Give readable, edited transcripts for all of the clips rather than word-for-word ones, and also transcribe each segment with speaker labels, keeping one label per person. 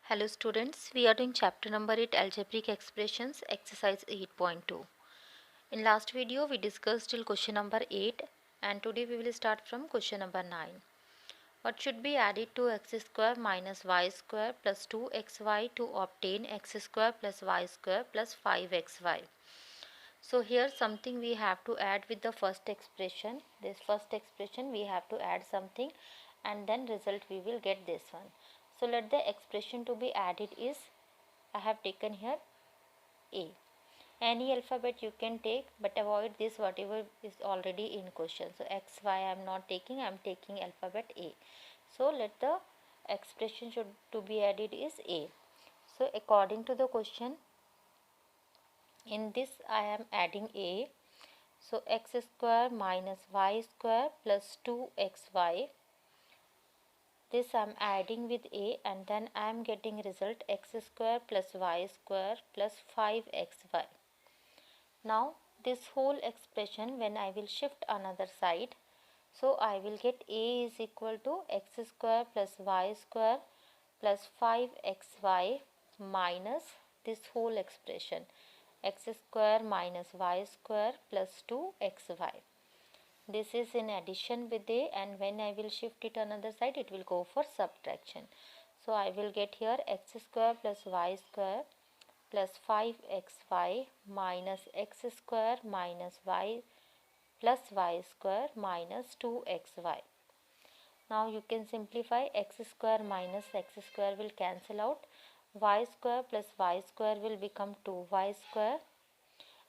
Speaker 1: Hello students, we are doing chapter number 8 algebraic expressions exercise 8.2. In last video we discussed till question number 8 and today we will start from question number 9. What should be added to x square minus y square plus 2xy to obtain x square plus y square plus 5xy? So here something we have to add with the first expression. This first expression we have to add something and then result we will get this one. So let the expression to be added is, I have taken here A. Any alphabet you can take but avoid this whatever is already in question. So x, y I am not taking, I am taking alphabet A. So let the expression should to be added is A. So according to the question, in this I am adding A. So x square minus y square plus 2xy. This I am adding with A and then I am getting result x square plus y square plus 5xy. Now this whole expression when I will shift another side, so I will get A is equal to x square plus y square plus 5xy minus this whole expression x square minus y square plus 2xy. This is in addition with A and when I will shift it another side it will go for subtraction. So I will get here x square plus y square plus 5xy minus x square minus y plus y square minus 2xy. Now you can simplify x square minus x square will cancel out, y square plus y square will become 2y square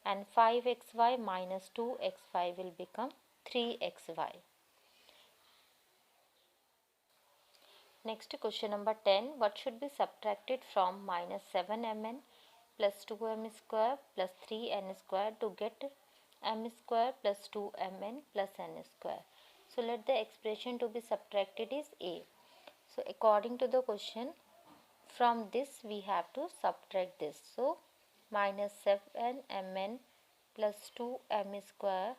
Speaker 1: and 5xy minus 2xy will become 3xy. Next question number 10. What should be subtracted from minus 7mn plus 2m square plus 3n square to get m square plus 2mn plus n square? So let the expression to be subtracted is A. So according to the question, from this we have to subtract this. So minus 7mn plus 2m square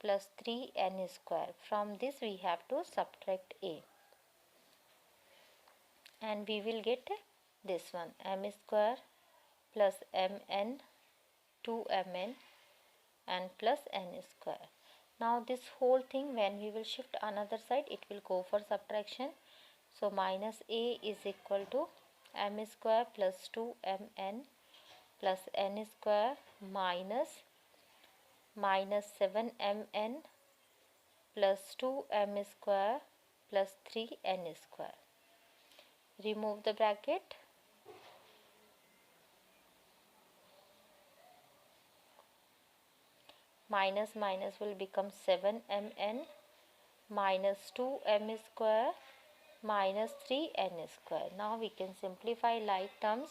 Speaker 1: plus 3n square. From this we have to subtract A. And we will get this one m square plus mn 2mn and plus n square. Now this whole thing when we will shift another side it will go for subtraction. So minus A is equal to m square plus 2mn plus n square minus 7mn plus 2m square plus 3n square. Remove the bracket. Minus minus will become 7mn minus 2m square minus 3n square. Now we can simplify like terms.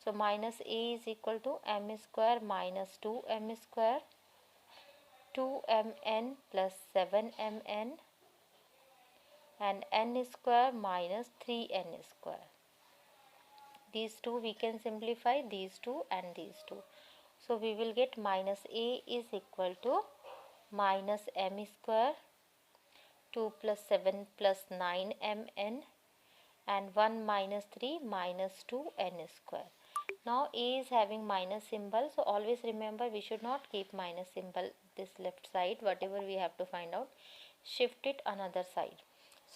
Speaker 1: So minus A is equal to m square minus 2m square 2mn plus 7mn and n square minus 3n square. These two we can simplify, these two and these two. So we will get minus A is equal to minus m square 2 plus 7 plus 9mn and 1 minus 3 minus 2n square. Now A is having minus symbol, so always remember we should not keep minus symbol this left side. Whatever we have to find out, shift it another side.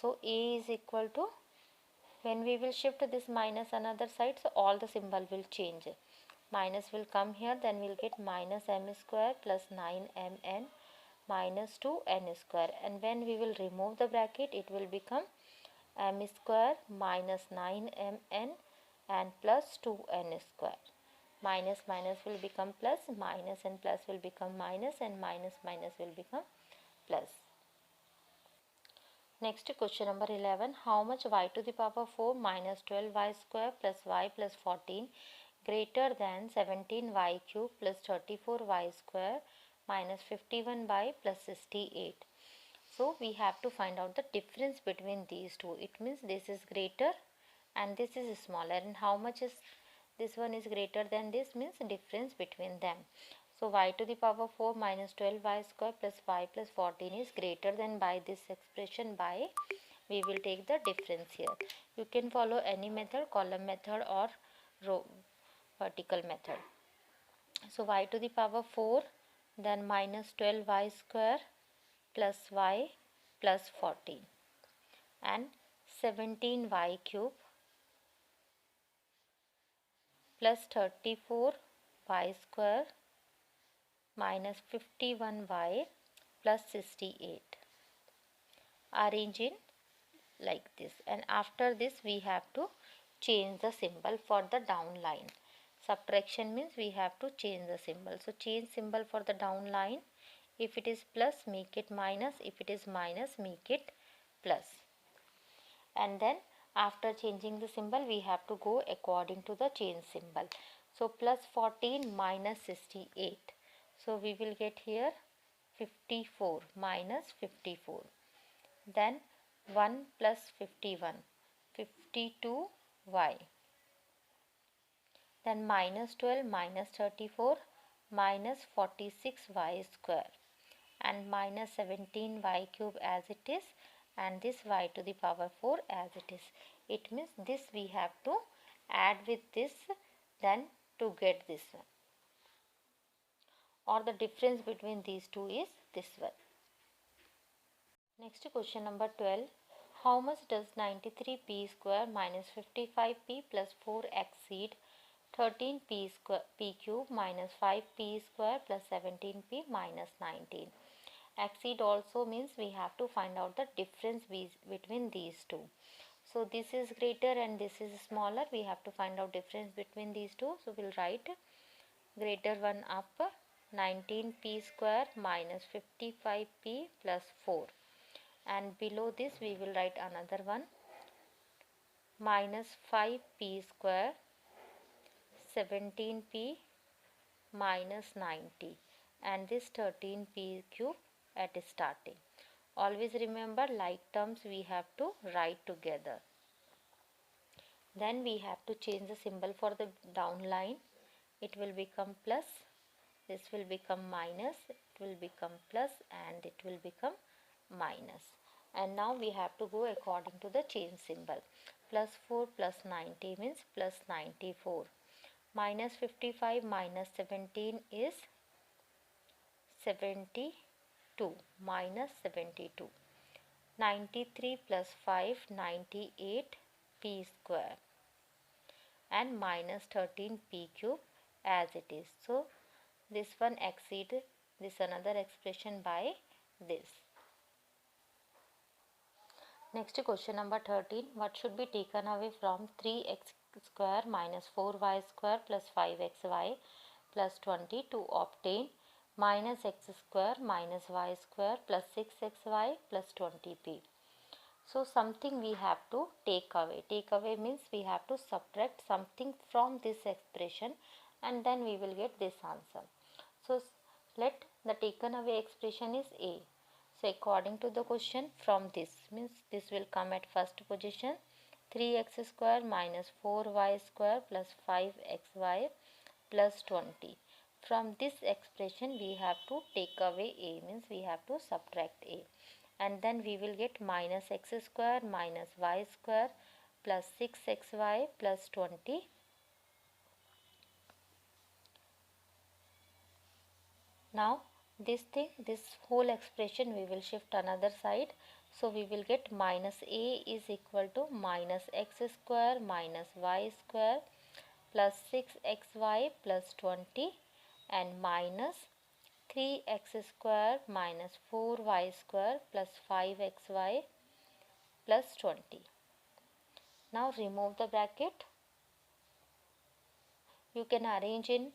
Speaker 1: So A is equal to, when we will shift this minus another side, so all the symbol will change. Minus will come here, then we'll get minus m square plus 9mn minus 2n square, and when we will remove the bracket it will become m square minus 9mn and plus 2n square. Minus minus will become plus, minus and plus will become minus, and minus minus will become plus. Next question number 11. How much y to the power 4 minus 12y square plus y plus 14 greater than 17y cube plus 34y square minus 51y plus 68? So we have to find out the difference between these two. It means this is greater and this is smaller, and how much is this one is greater than this means difference between them. So y to the power 4 minus 12y square plus y plus 14 is greater than by this expression by, we will take the difference here. You can follow any method, column method or row vertical method. So y to the power 4, then minus 12y square plus y plus 14, and 17y cube plus 34y square minus 51y plus 68. Arrange in like this, and after this we have to change the symbol for the down line. Subtraction means we have to change the symbol. So change symbol for the down line. If it is plus, make it minus. If it is minus, make it plus. And then after changing the symbol, we have to go according to the change symbol. So plus 14 minus 68. So we will get here 54 minus 54. Then 1 plus 51, 52y. Then minus 12 minus 34 minus 46y square, and minus 17y cube as it is, and this y to the power 4 as it is. It means this we have to add with this, then to get this one, or the difference between these two is this one. Next question number 12. How much does 93p square minus 55p plus 4 exceed 13p cube minus 5p square plus 17p minus 19? Exceed also means we have to find out the difference between these two. So this is greater and this is smaller. We have to find out difference between these two. So we'll write greater one up, 19p square minus 55p plus 4, and below this we will write another one, minus 5p square 17p minus 90, and this 13p cube at starting. Always remember, like terms we have to write together. Then we have to change the symbol for the down line. It will become plus, this will become minus, it will become plus, and it will become minus. And now we have to go according to the change symbol. Plus 4 plus 90 means plus 94. Minus 55 minus 17 is 72 minus 72. 93 plus 5, 98 p square, and minus 13 p cube as it is. So this one exceed this another expression by this. Next question number 13. What should be taken away from 3x square minus 4y square plus 5xy plus 20 to obtain minus x square minus y square plus 6xy plus 20p? So something we have to take away. Take away means we have to subtract something from this expression, and then we will get this answer. So let the taken away expression is A. So according to the question, from this means this will come at first position, 3x square minus 4y square plus 5xy plus 20. From this expression we have to take away A, means we have to subtract A, and then we will get minus x square minus y square plus 6xy plus 20. Now this whole expression we will shift another side. So we will get minus A is equal to minus x square minus y square plus 6xy plus 20, and minus 3x square minus 4y square plus 5xy plus 20. Now remove the bracket. You can arrange in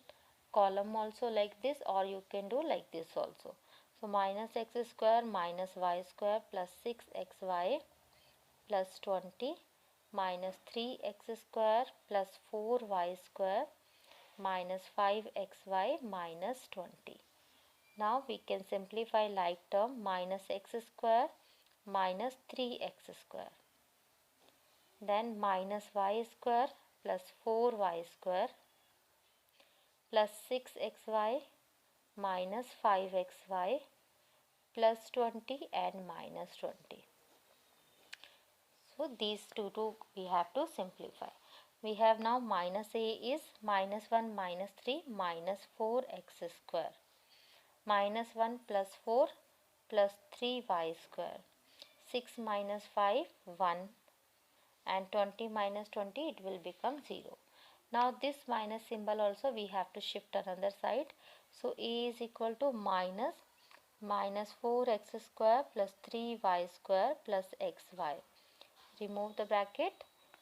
Speaker 1: column also like this, or you can do like this also. So minus x square minus y square plus 6xy plus 20 minus 3x square plus 4y square minus 5xy minus 20. Now we can simplify like term, minus x square minus 3x square, then minus y square plus 4y square plus 6xy minus 5xy plus 20 and minus 20. So these two we have to simplify. We have now minus a is minus 1 minus 3 minus 4x square. Minus 1 plus 4 plus 3y square. 6 minus 5 1 and 20 minus 20 it will become 0. Now this minus symbol also we have to shift another side. So a is equal to minus 4x square plus 3y square plus xy. Remove the bracket.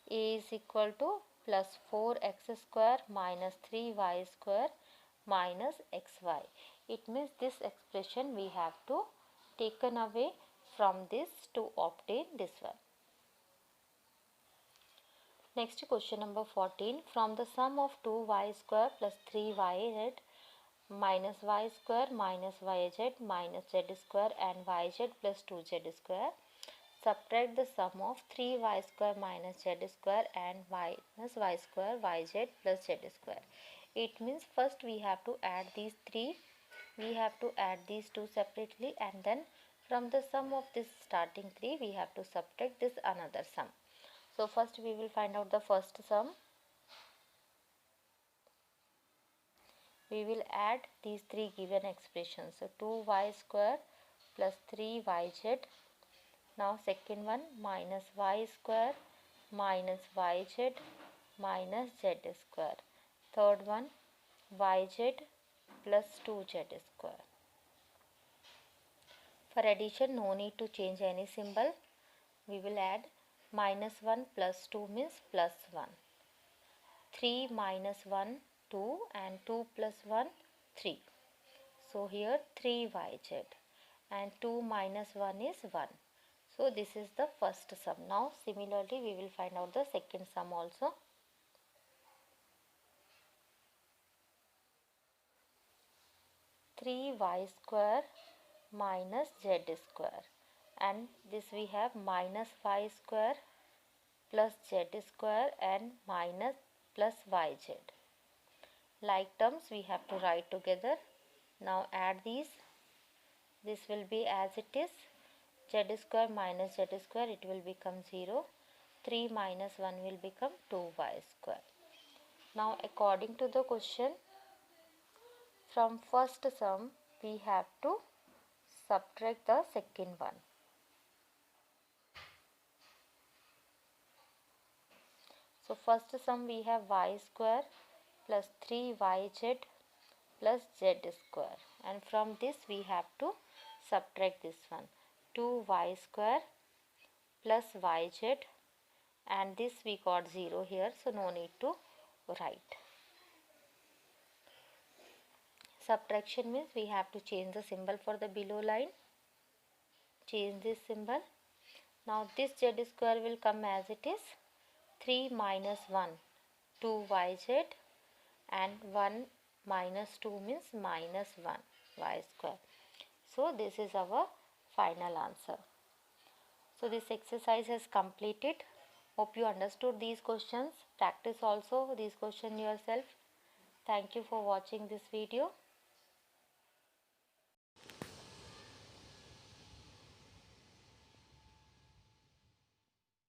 Speaker 1: A is equal to plus 4x square minus 3y square minus xy. It means this expression we have to taken away from this to obtain this one. Next question number 14. From the sum of 2y square plus 3yz minus y square minus yz minus z square and yz plus 2z square, subtract the sum of 3y square minus z square and minus y square yz plus z square. It means first we have to add these three. We have to add these two separately, and then from the sum of this starting three we have to subtract this another sum. So first we will find out the first sum. We will add these three given expressions. So 2y square plus 3yz. Now second one minus y square minus yz minus z square. Third one yz plus 2z square. For addition no need to change any symbol. We will add minus 1 plus 2 means plus 1. 3 minus 1 2 and 2 plus 1 3. So here 3yz and 2 minus 1 is 1. So this is the first sum. Now similarly we will find out the second sum also. Three y square minus z square, and this we have minus y square plus z square and minus plus yz. Like terms we have to write together. Now add these. This will be as it is. Z square minus z square, it will become 0. 3 minus 1 will become 2y square. Now according to the question, from first sum we have to subtract the second one. So first sum we have y square plus 3yz plus z square, and from this we have to subtract this one, 2y square plus yz, and this we got 0 here, so no need to write. Subtraction means we have to change the symbol for the below line. Change this symbol. Now this z square will come as it is. 3 minus 1 2yz and 1 minus 2 means minus 1 y square. So this is our final answer. So this exercise is completed. Hope you understood these questions. Practice also these questions yourself. Thank you for watching this video.